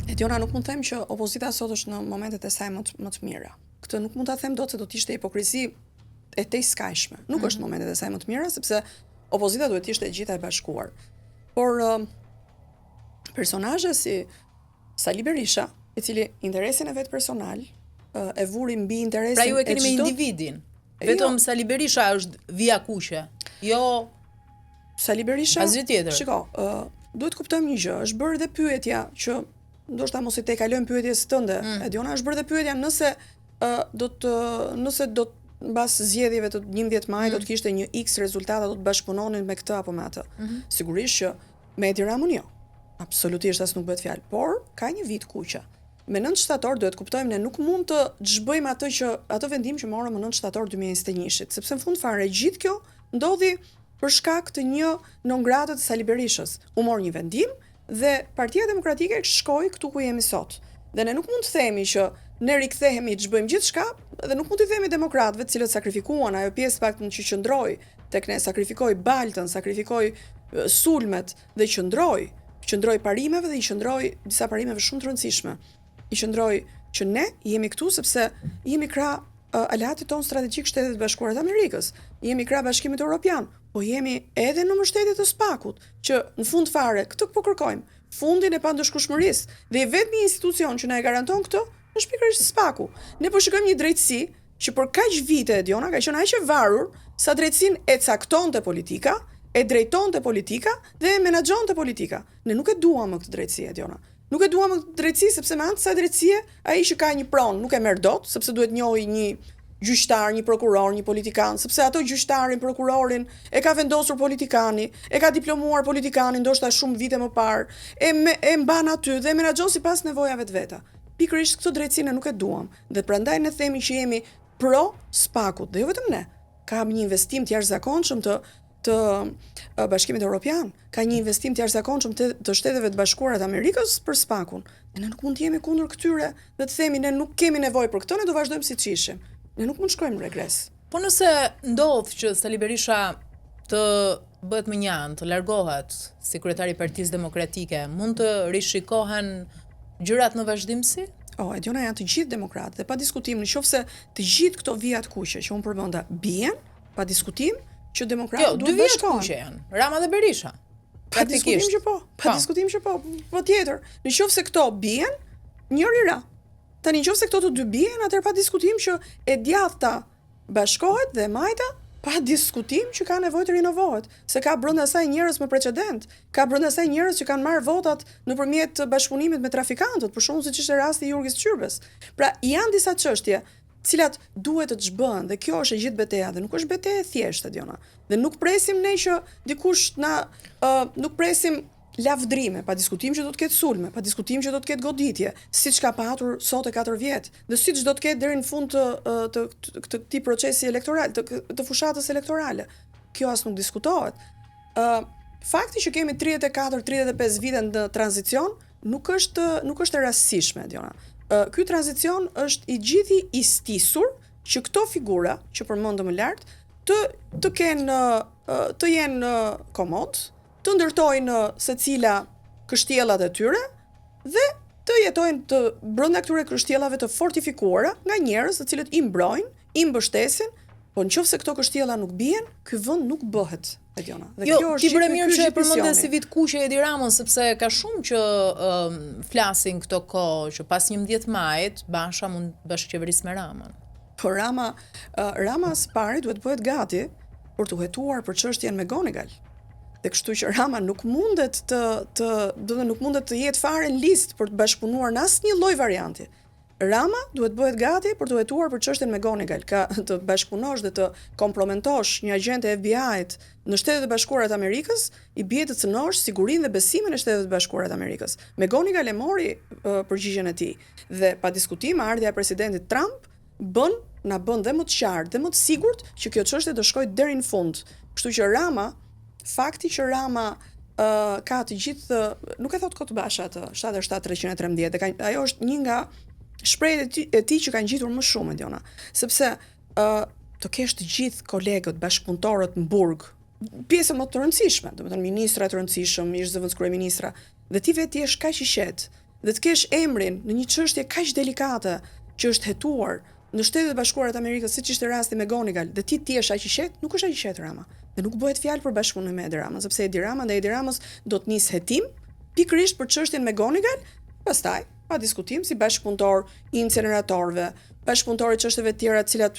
Ediona, nuk mund të them që opozita sot është në momentet e saj më të mira. Këtë nuk mund ta them dot se do të ishte hipokrizi e tejskajshme. Nuk është momentet e saj më të mira, sepse opozita duhet të ishte e gjitha e bashkuar. Por personazhe si Sali Berisha, i cili interesin e vet personal e vuri mbi interesin pra ju e keni me individin. Vetëm Sali Berisha është vija kuqe. Jo Sali Berisha. Asgjë tjetër. Shiko, duhet të kuptojmë një gjë, është bërë dhe pyetja që ndoshta mos i te kalojmë pyetjes tënde. Ediona, është bërë dhe pyetja nëse do mbas zgjedhjeve të 11 maj do të kishte një X rezultata, do të bashkëpunonin me këtë apo me atë. Sigurisht që me Edi Ramën jo. Absolutisht as nuk bëhet fjalë, por ka një vit kuqe. Me 9 shtator duhet kuptojmë ne nuk mund të zhbëjmë atë vendim që morëm më 9 shtator 2021-shit, sepse në fund fare gjithë kjo ndodhi për shkak të një non grata të Sali Berishës. U mor një vendim dhe Partia Demokratike shkoi këtu ku jemi sot. Dhe ne nuk mund të themi që ne rikthehemi të ç'bëjmë gjithçka dhe nuk mund t'i themi demokratëve të cilët sakrifikuan ajo pjesë paktën që qëndroi tek ne, sakrifikoi baltën, sakrifikoi sulmet dhe qëndroi parimeve dhe i qëndroi disa parimeve shumë të rëndësishme. I qëndroi që ne jemi këtu sepse jemi krah aleatit ton strategjik Shtetet Bashkuara të Amerikës. Jemi krah Bashkimit Evropian, po jemi edhe në mbështetje të SPAK-ut, që në fund fare këtë po kërkojmë, fundin e pandëshkueshmërisë. Dhe i vetmi institucion që na e garanton këtë është pikërisht SPAK-u. Ne po shikojmë një drejtësi që për kaq vite Ediona ka qenë aq e varur sa drejtësinë e caktonte politika, e drejtonte politika dhe e menaxhonte politika. Ne nuk e duam më këtë drejtësi, Ediona. Nuk e duam më këtë drejtësi sepse me anë të kësaj drejtësie ai që ka një pronë nuk e merr dot, sepse duhet njohë një gjyqtar, një prokuror, një politikan, sepse ato gjyqtarin, prokurorin e ka vendosur politikani, e ka diplomuar politikani ndoshta shumë vite më parë, e mban aty dhe e menaxhon sipas nevojave të veta. Pikërisht këtë drejtësi ne nuk e duam dhe prandaj ne themi që jemi pro SPAK-ut, dhe jo vetëm ne. Ka një investim të jashtëzakonshëm të Bashkimit Evropian, ka një investim të jashtëzakonshëm të Shteteve të Bashkuara të Amerikës për SPAK-un. Ne nuk mund të jemi kundër këtyre dhe të themi ne nuk kemi nevojë për këtë, ne do vazhdojmë siç ishim. Ne nuk mund shkojmë regres. Po nëse ndodh që Sali Berisha të bëhet mënjan, të largohet si kryetari i Partisë Demokratike, mund të rishikohen gjërat në vazhdimsi? Ediona, janë të gjithë demokratë dhe pa diskutim, nëse të gjithë këto vijat kuqe që unë përmenda bien, pa diskutim që demokratët duhet bashkohen. 2 vijat kuqe janë, Rama dhe Berisha. Pa diskutim që po. Diskutim që po. Po tjetër, nëse këto bien, njëri ra. Tani nëse këto të dy bien, atëherë pa diskutim që e djathta bashkohet dhe e majta pa diskutim që ka nevojë të rinovohet, se ka brenda saj njerëz me precedent, ka brenda saj njerëz që kanë marrë votat nëpërmjet bashkëpunimit me trafikantët, për shembull siç ishte rasti i Jurgis Çyrbes. Pra janë disa çështje të cilat duhet të ç'bëhen dhe kjo është e gjithë betejë dhe nuk është betejë e thjeshtë, Diona. Dhe nuk presim ne që dikush nuk presim lavdrime, pa diskutim që do të ketë sulme, pa diskutim që do të ketë goditje, siç ka patur sot e 4 vjet, dhe siç do të ketë deri në fund të këtij procesi elektoral, të fushatës elektorale. Kjo as nuk diskutohet. Fakti që kemi 34-35 vite në tranzicion nuk është e rastësishme, Diona. Ky tranzicion është i gjithi i stisur që këto figura që përmendëm më lart të jenë komod, të ndërtojnë secila kështjellat e tyre dhe të jetojnë brenda këtyre kështjellave të fortifikuara nga njerëz të cilët i mbrojnë, i mbështesin, po nëse këto kështjella nuk bien, ky vend nuk bëhet, Ediona. Dhe kjo është ti bëre mirë që e përmendë si vit kuqe Edi Ramën, sepse ka shumë që flasin këto kohë që pas 11 majit Basha mund bashkëqeverisë me Ramën. Po Rama së pari duhet bëhet gati për të hetuar për çështjen me Gonegal. Dhe kështu që Rama nuk mundet të jetë fare në listë për të bashkëpunuar në asnjë lloj varianti. Rama duhet bëhet gati për të hetuar për çështjen me Gonegal, ka të bashkëpunosh dhe të komplementosh një agent e FBI-t në Shtetet e Bashkuara të Amerikës, i bie të cënosh sigurinë dhe besimin e Shtetet e Bashkuara të Amerikës. Me Gonegal e mori përgjigjen e tij dhe pa diskutim ardha e presidentit Trump na bën dhe më të qartë dhe më të sigurt që kjo çështje do shkojë deri në fund. Kështu që fakti që Rama ka të gjithë, nuk e thot kot Basha atë 77-313, ajo është një nga shprehjet e tij që kanë ngjitur më shumë, Diona, sepse të kesh të gjithë kolegët, bashkëpunëtorët në burg, pjesë më të rëndësishme, domethënë ministra të rëndësishëm, ish zëvendës kryeministra, dhe ti vetë je kaq i qetë dhe të kesh emrin në një çështje kaq delikate që është hetuar në Shtetet e Bashkuara të Amerikës, siç ishte rasti me Gonigal, dhe ti jesh aq i qetë, nuk është aq i qetë Rama. Dhe nuk bëhet fjalë për bashkëpunim me Edi Ramën, sepse Edi Rama ndaj Edi Ramës do të nis hetim pikërisht për çështjen me Gonigal, pastaj pa diskutim si bashkëpunëtor i inceneratorëve, bashkëpunëtor i çështjeve të tjera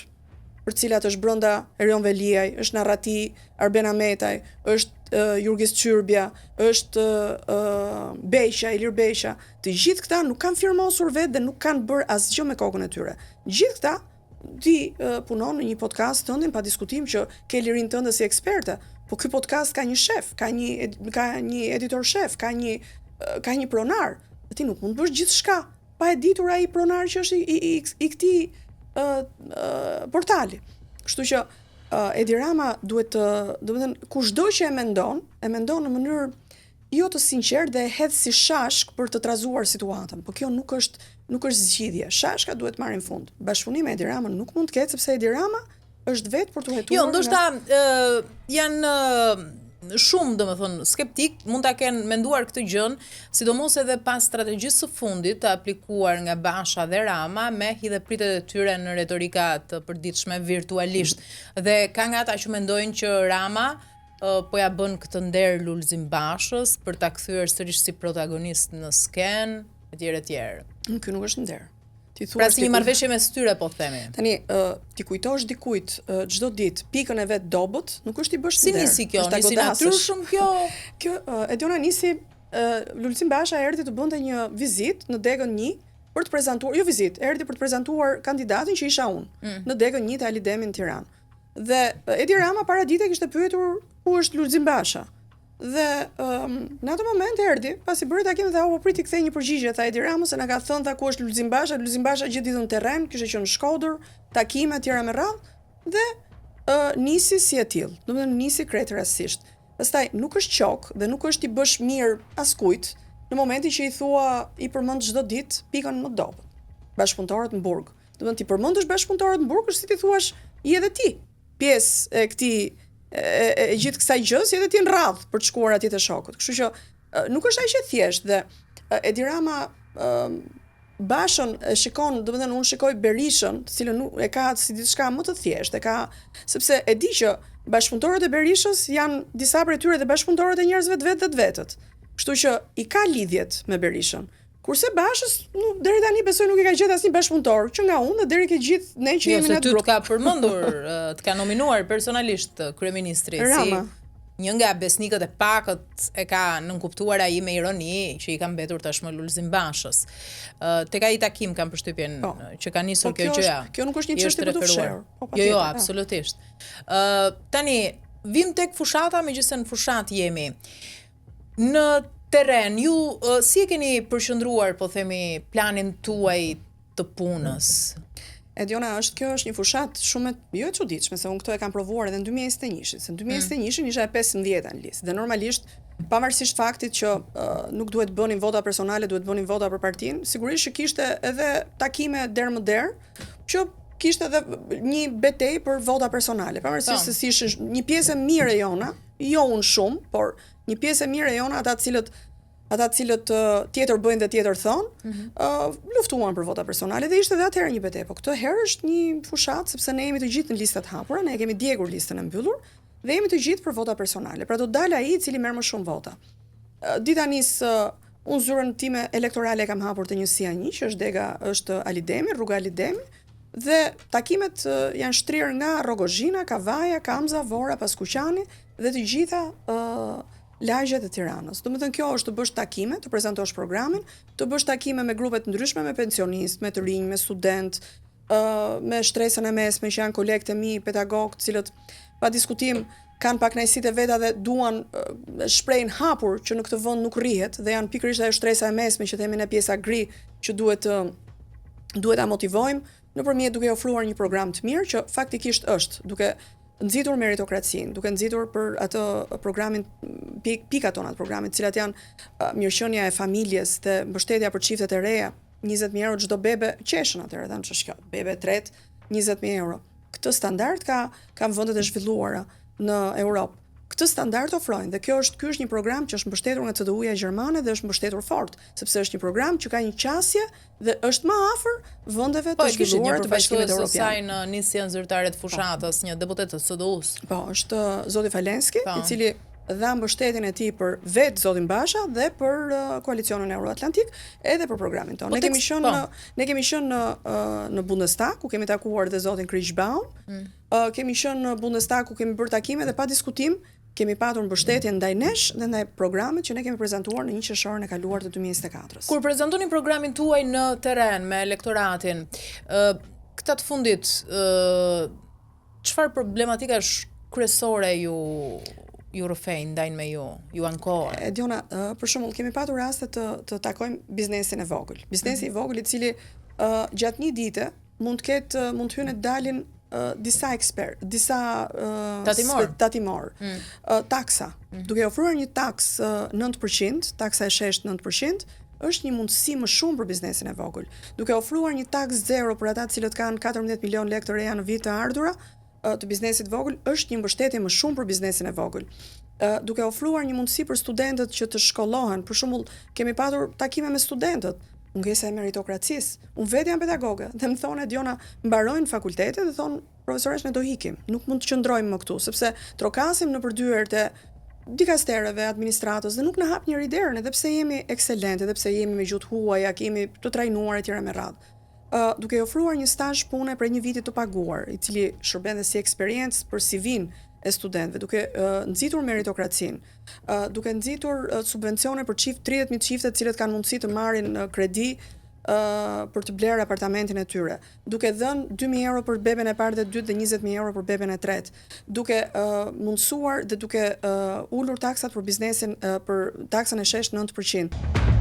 për cilat është brenda Erion Veliaj, është Narrati, Arben Ametaj, është Jurgis Çyrbja, është Beqa, Ilir Beqa. Të gjithë këta nuk kanë firmosur vetë dhe nuk kanë bërë asgjë me kokën e tyre. Gjithë këta ti punon në një podcast tëndin pa diskutim që ke lirin tënde si eksperte, po ky podcast ka një shef, ka një editor shef, ka një pronar. Dhe ti nuk mund të bësh gjithçka pa e ditur ai pronar që është i këtij portali. Kështu që Edi Rama duhet domethënë kushdo që e mendon në mënyrë jo të sinqertë dhe e hedh si shashk për të trazuar situatën. Po kjo nuk është zgjidhje. Shashka duhet marrin fund. Bashkëpunimi me Edi Ramën nuk mund të ketë sepse Edi Rama është vetë për të hetuar. Jo, ndoshta janë shumë, domethënë, skeptik mund ta kenë menduar këtë gjën, sidomos edhe pas strategjisë së fundit të aplikuar nga Basha dhe Rama me hidhepritet e tyre në retorika të përditshme virtualisht. Dhe ka nga ata që mendojnë që Rama po ja bën këtë nder Lulzim Bashës për ta kthyer sërish si protagonist në sken, etj. Ky nuk është nder. Pra si një marrëveshje mes tyre, po themi. Tani, ti kujtosh dikujt çdo ditë pikën e vet dobët, nuk është i bësh si nisi kjo, nisi natyrshëm kjo. Kjo Ediona nisi Lulzim Basha erdhi të bënte një vizitë në Degën 1 për të prezantuar, jo vizitë, erdhi për të prezantuar kandidatin që isha unë në Degën 1 të Ali Demi në Tiranë. Dhe Edi Rama para dite kishte pyetur ku është Lulzim Basha. Dhe në atë moment erdhi, pasi bëri takim dhe po priti kthej një përgjigje tha Edi Rama se na ka thënë ku është Lulzim Basha. Lulzim Basha gjithë ditën në terren, kishte qenë në Shkodër, takime etj me radhë dhe nisi si e tillë. Domethënë nisi krejt rastësisht. Pastaj nuk është qok dhe nuk është i bësh mirë askujt në momentin që i thua i përmend çdo ditë pikën më dobët. Bashkëpunëtorët në burg. Domethënë ti përmendesh bashkëpunëtorët në burg, është si ti thuash i edhe ti pjesë e këtij e gjithë kësaj gjë, si edhe ti në radh për të shkuar atje te shokët. Kështu që nuk është aq e thjeshtë dhe Edi Rama Bashën e shikon, domethënë unë shikoj Berishën, të cilën e ka si diçka më të thjeshtë, sepse e di që bashkëpunëtorët e Berishës janë disa prej tyre dhe bashkëpunëtorët e njerëzve të vetë dhe të vetët. Kështu që i ka lidhjet me Berishën. Kurse Bashës, deri tani besoj nuk i ka gjetë asnjë bashkëpunëtor, që nga unë dhe deri ke gjithë ne që jemi në atë grup. Të ka përmendur, të ka nominuar personalisht kryeministri Rama. Si një nga besnikët e pakët e ka nënkuptuar ai me ironi që i ka mbetur tashmë Lulzim Bashës. Tek ai takim kam përshtypjen që ka nisur kjo gjëja. Kjo nuk është një çështje për të fshehur. Jo, absolutisht. Tani vim tek fushata, megjithëse në fushat jemi. Në terren, ju si e keni përqendruar, po themi, planin tuaj të punës? Ediona, kjo është një fushat shumë jo e çuditshme, se unë këto e kam provuar edhe në 2021, se në 2021 isha e 15-ta në listë. Dhe normalisht, pavarësisht faktit që nuk duhet bënin vota personale, duhet bënin vota për partinë, sigurisht që kishte edhe takime der më der, që kishte edhe një betejë për vota personale. Pavarësisht se si ishte një pjesë e mirë e jona, jo unë shumë, por një pjesë e mirë e jona, ata të cilët tjetër bëjnë dhe tjetër thonë, luftuan për vota personale dhe ishte edhe atëherë një betejë. Po këtë herë është një fushat sepse ne jemi të gjithë në listat hapura, ne kemi djegur listën e mbyllur dhe jemi të gjithë për vota personale. Pra do dalë ai i cili merr më shumë vota. Dita nis unë zyrën time elektorale kam hapur te njësia 1, që është Ali Demi, rruga Ali Demi, dhe takimet janë shtrirë nga Rogozhina, Kavaja, Kamza, Vora, Paskuqani dhe të gjitha lagjet e Tiranës. Domethënë kjo është të bësh takime, të prezantosh programin, të bësh takime me grupe të ndryshme, me pensionistë, me të rinj, me student, me shtresën e mesme që janë kolegët e mi, pedagogë, të cilët pa diskutim kanë pak kënaqësitë e veta dhe duan shprehin hapur që në këtë vend nuk rrihet dhe janë pikërisht ajo shtresa e mesme që themi ne pjesa gri që duhet ta motivojmë nëpërmjet duke ofruar një program të mirë që faktikisht është duke nxitur meritokracinë, duke nxitur për atë programin pikat tona të programit, të cilat janë mirëqenia e familjes dhe mbështetja për çiftet e reja, 20.000 euro çdo bebe, qeshën atëherë thanë ç'është kjo, bebe e tretë, 20.000 euro. Këtë standard kanë vendet e zhvilluara në Europë. Këtë standard ofrojnë dhe ky është një program që është mbështetur nga CDU-ja gjermane dhe është mbështetur fort, sepse është një program që ka një qasje dhe është më afër vendeve të zhvilluara të Bashkimit Evropian. Saj në nisjen zyrtare të fushatës, një deputet të CDU-s. Po, është zoti Falenski, i cili dha mbështetjen e tij për vetë zotin Basha dhe për koalicionin Euroatlantik, edhe për programin tonë. Ne kemi qenë në Bundestag, ku kemi takuar dhe zotin Krichbaum. Kemi qenë në Bundestag ku kemi bërë takime dhe pa diskutim kemi patur mbështetje ndaj nesh dhe ndaj programit që ne kemi prezantuar në 1 qershorin e kaluar të 2024-s. Kur prezantoni programin tuaj në terren me elektoratin, këta të fundit, çfarë problematikash kryesore ju rrëfejnë, ndajnë me ju ankohen? Diona, për shembull, kemi patur raste të takojmë biznesin e vogël. Biznesi i vogël i cili gjatë një dite mund të hyjnë dalin disa tatimor, taksa. Duke ofruar një taks 9%, taksa e shesht 9%, është një mundësi më shumë për biznesin e vogël. Duke ofruar një taks zero për ata të cilët kanë 14 milion lekë të reja në vit të ardhura, të biznesit vogël, është një mbështetje më shumë për biznesin e vogël. Duke ofruar një mundësi për studentët që të shkollohen, për shembull, kemi patur takime me studentët, mungesa e meritokracisë. Unë vetë jam pedagoge dhe më thonë Diona, mbarojnë fakultetet dhe thonë profesoresh ne do hikim, nuk mund të qëndrojmë më këtu, sepse trokasim në përdyert e dikastereve, administratës dhe nuk na hap njëri derën, edhe pse jemi ekselente, edhe pse jemi me gjuhë huaja, kemi të trajnuar etj me radhë. Duke ofruar një stazh pune për një vit të paguar, i cili shërben dhe si eksperiencë për CV-n e studentëve, duke nxitur meritokracinë, duke nxitur subvencione për 30.000 çifte të cilët kanë mundësi të marrin kredi për të blerë apartamentin e tyre, duke dhënë 2.000 euro për beben e parë dhe dytë dhe 20.000 euro për beben e tretë, duke mundësuar dhe duke ulur taksat për biznesin për taksën e shesh 9%.